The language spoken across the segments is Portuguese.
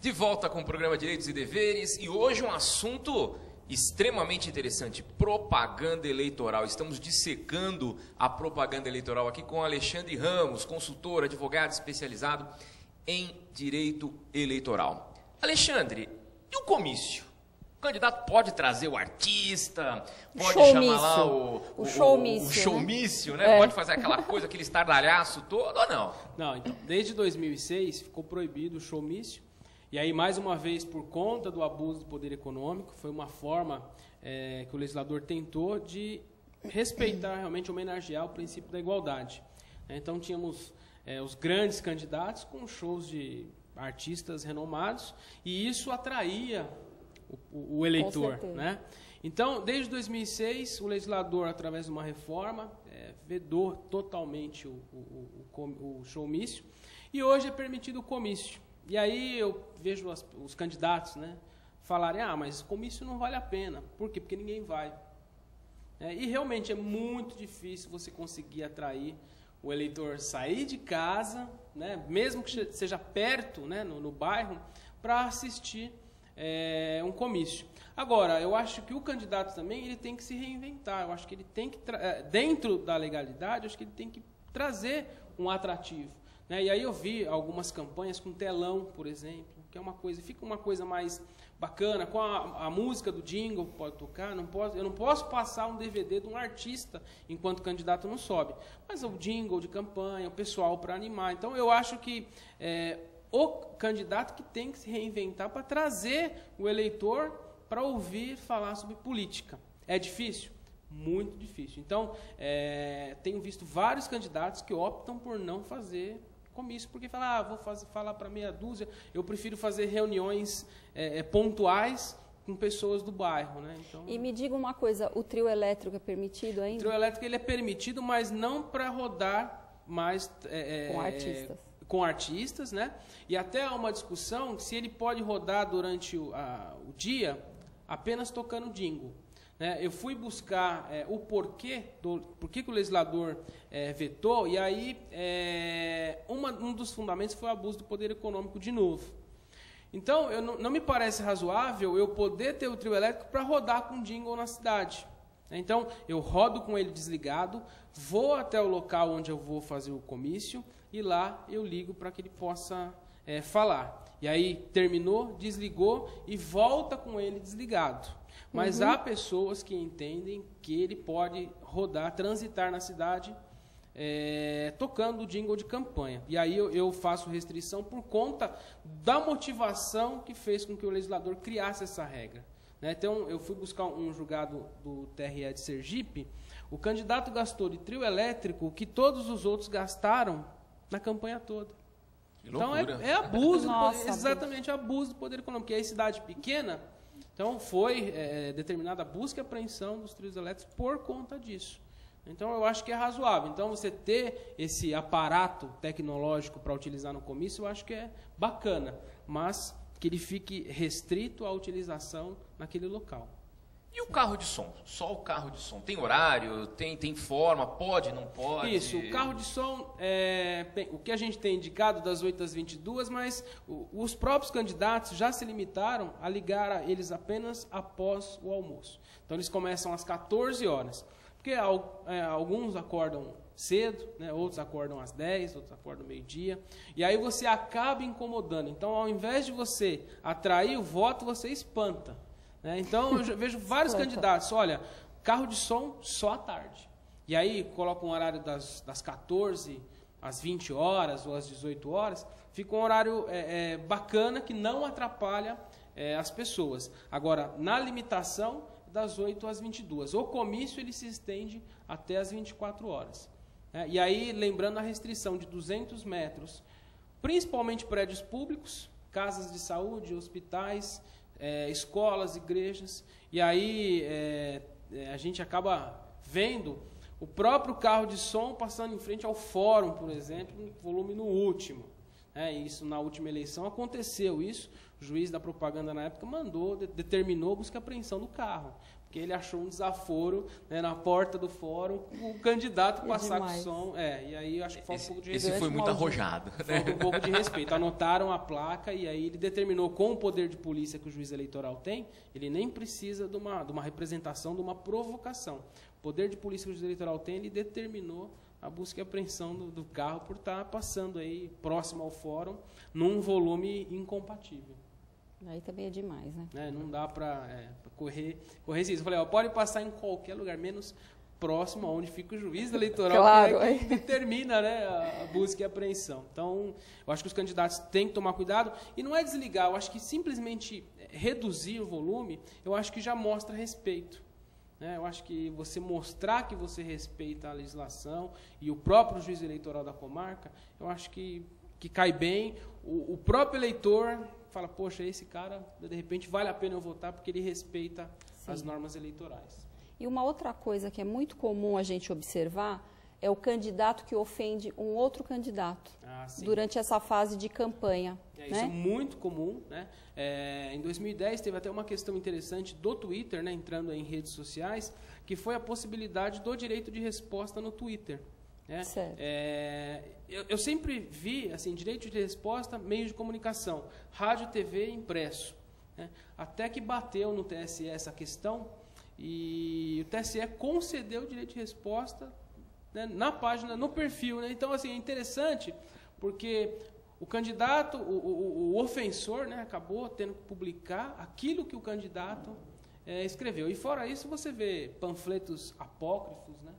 De volta com o programa Direitos e Deveres e hoje um assunto extremamente interessante, propaganda eleitoral. Estamos dissecando a propaganda eleitoral aqui com Alexandre Ramos, consultor, advogado especializado em direito eleitoral. Alexandre, e o comício? O candidato pode trazer o artista, pode chamar lá o showmício, né? Pode fazer aquela coisa, aquele estardalhaço todo ou não? Não, então, desde 2006 ficou proibido o showmício. E aí, mais uma vez, por conta do abuso do poder econômico, foi uma forma que o legislador tentou de respeitar, realmente homenagear o princípio da igualdade. Então, tínhamos os grandes candidatos com shows de artistas renomados, e isso atraía o eleitor, né? Então, desde 2006, o legislador, através de uma reforma, vedou totalmente o showmício, e hoje é permitido o comício. E aí eu vejo os candidatos, né, falarem, mas comício não vale a pena. Por quê? Porque ninguém vai. E realmente é muito difícil você conseguir atrair o eleitor, sair de casa, né, mesmo que seja perto, né, no bairro, para assistir um comício. Agora, eu acho que o candidato também ele tem que se reinventar. Eu acho que ele tem que, dentro da legalidade, eu acho que ele tem que trazer um atrativo. E aí eu vi algumas campanhas com telão, por exemplo, que é uma coisa, fica uma coisa mais bacana, com a música do jingle pode tocar, eu não posso passar um DVD de um artista enquanto o candidato não sobe, mas o jingle de campanha, o pessoal para animar. Então eu acho que o candidato que tem que se reinventar para trazer o eleitor para ouvir falar sobre política. É difícil? Muito difícil. Então, tenho visto vários candidatos que optam por não fazer comício, porque falam, vou falar para meia dúzia, eu prefiro fazer reuniões pontuais com pessoas do bairro, né? Então, e me diga uma coisa, o trio elétrico é permitido ainda? O trio elétrico ele é permitido, mas não para rodar mais com artistas. Com artistas, né? E até há uma discussão se ele pode rodar durante o dia apenas tocando jingle. Eu fui buscar o porquê que o legislador vetou, e aí um dos fundamentos foi o abuso do poder econômico de novo. Então, não me parece razoável eu poder ter o trio elétrico para rodar com jingle na cidade. Então, eu rodo com ele desligado, vou até o local onde eu vou fazer o comício, e lá eu ligo para que ele possa falar. E aí, terminou, desligou e volta com ele desligado. Mas há pessoas que entendem que ele pode rodar, transitar na cidade, tocando o jingle de campanha. E aí eu faço restrição por conta da motivação que fez com que o legislador criasse essa regra. Então, eu fui buscar um julgado do TRE de Sergipe, o candidato gastou de trio elétrico o que todos os outros gastaram na campanha toda. Então, é abuso, exatamente abuso do poder econômico, porque é cidade pequena. Então, foi determinada a busca e apreensão dos trios elétricos por conta disso. Então, eu acho que é razoável. Então, você ter esse aparato tecnológico para utilizar no comício, eu acho que é bacana, mas que ele fique restrito à utilização naquele local. E o carro de som? Só o carro de som. Tem horário? Tem forma? Pode, não pode? Isso, o carro de som, o que a gente tem indicado das 8 às 22, mas os próprios candidatos já se limitaram a ligar eles apenas após o almoço. Então, eles começam às 14 horas. Porque alguns acordam cedo, né, outros acordam às 10, outros acordam meio-dia. E aí você acaba incomodando. Então, ao invés de você atrair o voto, você espanta. Então, eu vejo vários candidatos, olha, carro de som só à tarde. E aí, colocam um horário das 14 às 20 horas ou às 18 horas, fica um horário bacana que não atrapalha as pessoas. Agora, na limitação, das 8 às 22. O comício, ele se estende até às 24 horas. E aí, lembrando a restrição de 200 metros, principalmente prédios públicos, casas de saúde, hospitais, escolas, igrejas, e aí a gente acaba vendo o próprio carro de som passando em frente ao fórum, por exemplo, um volume no último. Isso na última eleição aconteceu isso. O juiz da propaganda na época determinou busca e apreensão do carro, porque ele achou um desaforo, né, na porta do fórum, o candidato passar com som. E aí acho que falta um pouco de respeito. Esse foi muito arrojado. Falta um pouco de respeito. Anotaram a placa e aí ele determinou, com o poder de polícia que o juiz eleitoral tem, ele nem precisa de uma representação, de uma provocação. O poder de polícia que o juiz eleitoral tem, ele determinou a busca e apreensão do carro por estar passando aí próximo ao fórum num volume incompatível. Aí também é demais, né? Não dá para correr isso. Eu falei, pode passar em qualquer lugar, menos próximo aonde fica o juiz eleitoral, claro, que é quem determina, né, a busca e apreensão. Então, eu acho que os candidatos têm que tomar cuidado. E não é desligar, eu acho que simplesmente reduzir o volume, eu acho que já mostra respeito. Eu acho que você mostrar que você respeita a legislação e o próprio juiz eleitoral da comarca, eu acho que cai bem. O próprio eleitor fala, poxa, esse cara, de repente, vale a pena eu votar porque ele respeita as normas eleitorais. E uma outra coisa que é muito comum a gente observar é o candidato que ofende um outro candidato durante essa fase de campanha. Isso é muito comum, né? Em 2010 teve até uma questão interessante do Twitter, né, entrando em redes sociais, que foi a possibilidade do direito de resposta no Twitter. Né? Certo. Eu sempre vi assim, direito de resposta, meios de comunicação, rádio, TV, impresso. Né? Até que bateu no TSE essa questão e o TSE concedeu o direito de resposta, né, na página, no perfil. Né? Então, assim, é interessante porque o candidato, o ofensor, né, acabou tendo que publicar aquilo que o candidato escreveu. E fora isso, você vê panfletos apócrifos, né,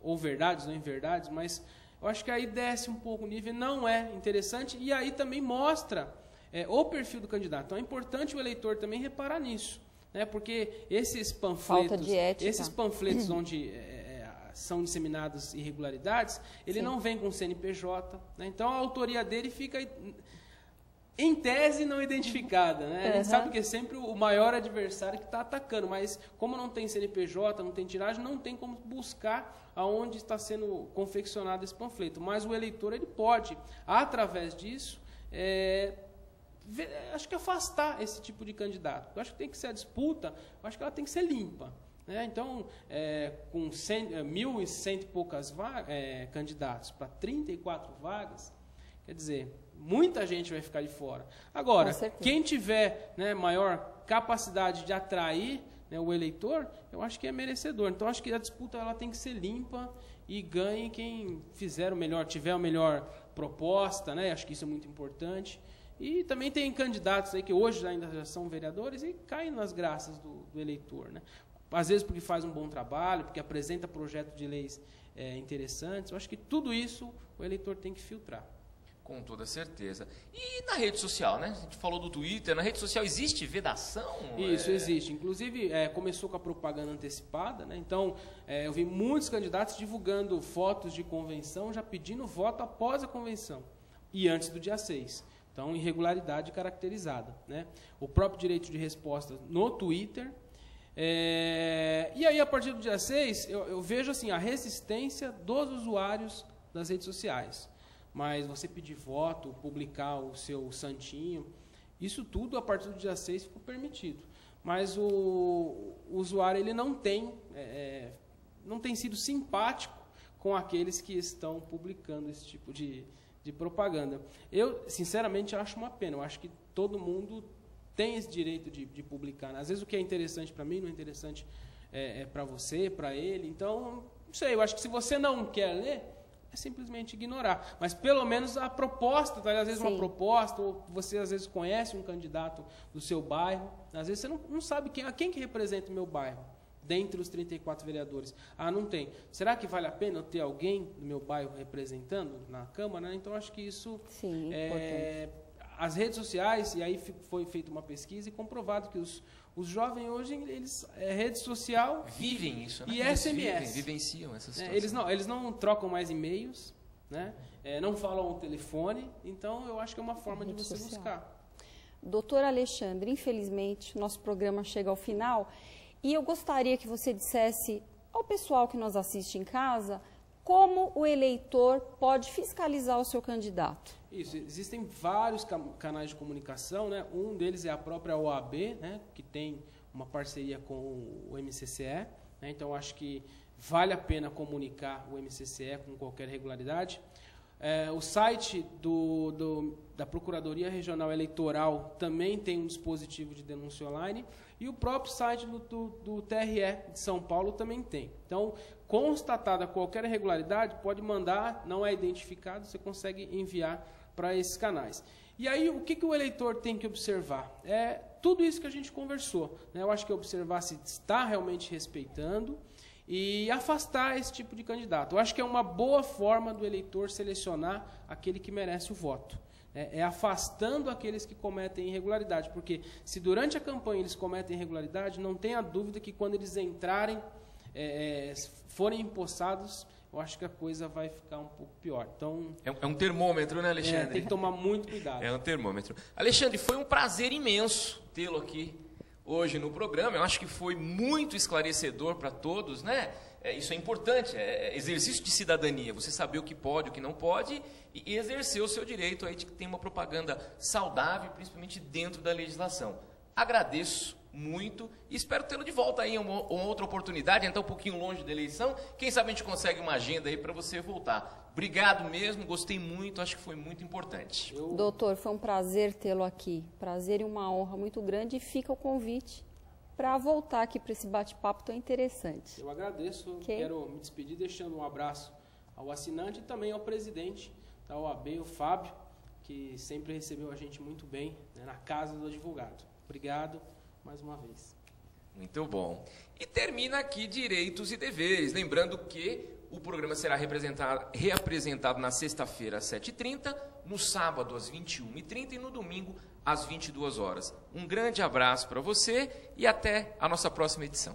ou verdades ou inverdades, mas eu acho que aí desce um pouco o nível, não é interessante, e aí também mostra o perfil do candidato. Então é importante o eleitor também reparar nisso, né, porque esses panfletos, falta de ética. Esses panfletos onde são disseminadas irregularidades, ele não vem com CNPJ, né? Então a autoria dele fica, em tese, não identificada. Né? A gente sabe que é sempre o maior adversário que está atacando, mas como não tem CNPJ, não tem tiragem, não tem como buscar aonde está sendo confeccionado esse panfleto. Mas o eleitor ele pode, através disso, acho que afastar esse tipo de candidato. Eu acho que tem que ser a disputa, eu acho que ela tem que ser limpa. Então, com 1.100 e poucas candidatos para 34 vagas, quer dizer, muita gente vai ficar de fora. Agora, quem tiver, né, maior capacidade de atrair, né, o eleitor, eu acho que é merecedor. Então, acho que a disputa ela tem que ser limpa e ganhe quem fizer o melhor, tiver a melhor proposta, né? Acho que isso é muito importante. E também tem candidatos aí que hoje ainda já são vereadores e caem nas graças do eleitor, né? Às vezes porque faz um bom trabalho, porque apresenta projetos de leis interessantes. Eu acho que tudo isso o eleitor tem que filtrar. Com toda certeza. E na rede social, né? A gente falou do Twitter. Na rede social existe vedação? Isso, existe. Inclusive, começou com a propaganda antecipada, né? Então, eu vi muitos candidatos divulgando fotos de convenção, já pedindo voto após a convenção e antes do dia 6. Então, irregularidade caracterizada, né? O próprio direito de resposta no Twitter. E aí, a partir do dia 6, eu vejo assim, a resistência dos usuários das redes sociais. Mas você pedir voto, publicar o seu santinho, isso tudo, a partir do dia 6, ficou permitido. Mas o usuário ele não tem sido simpático com aqueles que estão publicando esse tipo de propaganda. Eu, sinceramente, acho uma pena. Eu acho que todo mundo tem esse direito de publicar. Às vezes o que é interessante para mim não é interessante para você, para ele. Então, não sei, eu acho que se você não quer ler, é simplesmente ignorar. Mas pelo menos a proposta, tá? Às vezes uma proposta, ou você às vezes conhece um candidato do seu bairro, às vezes você não sabe quem que representa o meu bairro, dentre os 34 vereadores. Ah, não tem. Será que vale a pena eu ter alguém do meu bairro representando na Câmara? Então, acho que isso importante. As redes sociais, e aí foi feita uma pesquisa e comprovado que os jovens hoje, eles rede social vivem isso, né? E eles SMS. Vivenciam essa situação. Eles não trocam mais e-mails, né? Não falam ao telefone, então eu acho que é uma forma de você buscar. Doutor Alexandre, infelizmente, nosso programa chega ao final e eu gostaria que você dissesse ao pessoal que nos assiste em casa como o eleitor pode fiscalizar o seu candidato? Isso, existem vários canais de comunicação, né? Um deles é a própria OAB, né? Que tem uma parceria com o MCCE, né? Então, acho que vale a pena comunicar o MCCE com qualquer regularidade. O site da Procuradoria Regional Eleitoral também tem um dispositivo de denúncia online e o próprio site do TRE de São Paulo também tem. Então, constatada qualquer irregularidade, pode mandar, não é identificado, você consegue enviar para esses canais. E aí, o que o eleitor tem que observar? É tudo isso que a gente conversou, né? Eu acho que é observar se está realmente respeitando e afastar esse tipo de candidato. Eu acho que é uma boa forma do eleitor selecionar aquele que merece o voto. É afastando aqueles que cometem irregularidade, porque se durante a campanha eles cometem irregularidade, não tenha dúvida que quando eles entrarem, forem empossados, eu acho que a coisa vai ficar um pouco pior. Então, é um termômetro, né, Alexandre? Tem que tomar muito cuidado. É um termômetro. Alexandre, foi um prazer imenso tê-lo aqui hoje no programa. Eu acho que foi muito esclarecedor para todos, né? Isso é importante, é exercício de cidadania, você saber o que pode, o que não pode e exercer o seu direito aí de que tem uma propaganda saudável, principalmente dentro da legislação. Agradeço muito e espero tê-lo de volta aí em uma outra oportunidade, então um pouquinho longe da eleição, quem sabe a gente consegue uma agenda aí para você voltar. Obrigado mesmo, gostei muito, acho que foi muito importante. Doutor, foi um prazer tê-lo aqui, prazer e uma honra muito grande e fica o convite para voltar aqui para esse bate-papo tão interessante. Eu agradeço, quero me despedir deixando um abraço ao assinante e também ao presidente da OAB, o Fábio, que sempre recebeu a gente muito bem, né, na casa do advogado. Obrigado mais uma vez. Muito bom. E termina aqui Direitos e Deveres. Lembrando que o programa será reapresentado na sexta-feira às 7h30, no sábado às 21h30 e no domingo às 22 horas. Um grande abraço para você e até a nossa próxima edição.